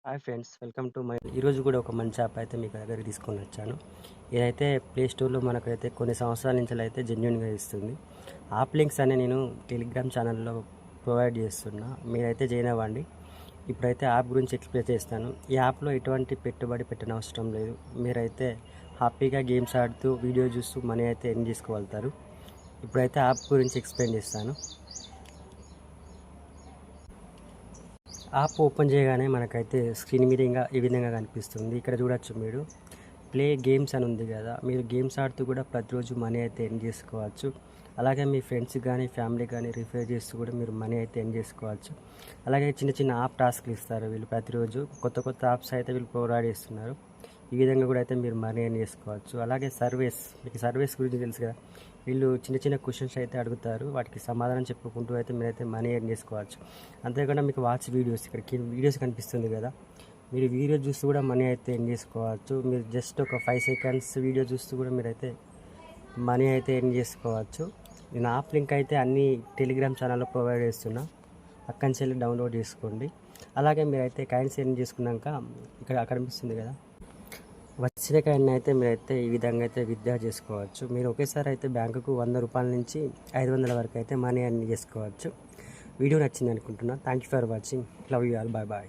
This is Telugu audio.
Hi friends, welcome to my ఈరోజు కూడా ఒక మంచి యాప్ అయితే మీకు దగ్గరికి తీసుకొని వచ్చాను. ఇదైతే ప్లే స్టోర్లో మనకైతే కొన్ని సంవత్సరాల నుంచి అయితే జెన్యున్గా ఇస్తుంది. యాప్ లింక్స్ అని నేను టెలిగ్రామ్ ఛానల్లో ప్రొవైడ్ చేస్తున్నా, మీరైతే జాయిన్ అవ్వండి. ఇప్పుడైతే యాప్ గురించి ఎక్స్ప్లెయిన్ చేస్తాను. ఈ యాప్లో ఎటువంటి పెట్టుబడి పెట్టనవసరం లేదు. మీరైతే హ్యాపీగా గేమ్స్ ఆడుతూ వీడియో చూస్తూ మనీ అయితే ఎర్న్ చేసుకోగలుగుతారు. ఇప్పుడైతే యాప్ గురించి ఎక్స్ప్లెయిన్ చేస్తాను. యాప్ ఓపెన్ చేయగానే మనకైతే స్క్రీన్ మీద ఇంకా ఈ విధంగా కనిపిస్తుంది. ఇక్కడ చూడొచ్చు మీరు ప్లే గేమ్స్ అని ఉంది కదా, మీరు గేమ్స్ ఆడుతూ కూడా ప్రతిరోజు మనీ అయితే ఎర్న్ చేసుకోవచ్చు. అలాగే మీ ఫ్రెండ్స్ కానీ ఫ్యామిలీ కానీ రిఫర్ చేస్తూ కూడా మీరు మనీ అయితే ఎర్న్ చేసుకోవచ్చు. అలాగే చిన్న చిన్న యాప్ టాస్క్లు ఇస్తారు వీళ్ళు, ప్రతిరోజు కొత్త కొత్త యాప్స్ అయితే వీళ్ళు ప్రొవైడ్ చేస్తున్నారు. ఈ విధంగా కూడా అయితే మీరు మనీ ఎర్న్ చేసుకోవచ్చు. అలాగే సర్వీస్, మీకు సర్వీస్ గురించి తెలుసు కదా, వీళ్ళు చిన్న చిన్న క్వశ్చన్స్ అయితే అడుగుతారు, వాటికి సమాధానం చెప్పుకుంటూ అయితే మీరైతే మనీ ఎర్న్ చేసుకోవచ్చు. అంతేకాకుండా మీకు వాచ్ వీడియోస్, ఇక్కడ వీడియోస్ కనిపిస్తుంది కదా, మీరు వీడియో చూస్తూ కూడా మనీ అయితే ఎర్న్ చేసుకోవచ్చు. మీరు జస్ట్ ఒక 5 సెకండ్స్ వీడియో చూస్తూ కూడా మీరైతే మనీ అయితే ఎర్న్ చేసుకోవచ్చు. నేను యాప్ లింక్ అయితే అన్ని టెలిగ్రామ్ ఛానల్లో ప్రొవైడ్ చేస్తున్నా, అక్కడి నుంచి వెళ్ళి డౌన్లోడ్ చేసుకోండి. అలాగే మీరైతే కాయిన్స్ ఎర్న్ చేసుకున్నాక ఇక్కడ కనిపిస్తుంది కదా, వచ్చిన కాయిన్ అయితే మీరైతే ఈ విధంగా అయితే విత్డ్రా చేసుకోవచ్చు. మీరు ఒకేసారి అయితే బ్యాంకుకు 100 రూపాయల నుంచి 500 వరకు అయితే మనీ ఎర్న్ చేసుకోవచ్చు. వీడియో నచ్చింది అనుకుంటున్నా. Thank you for watching. Love you all. Bye bye.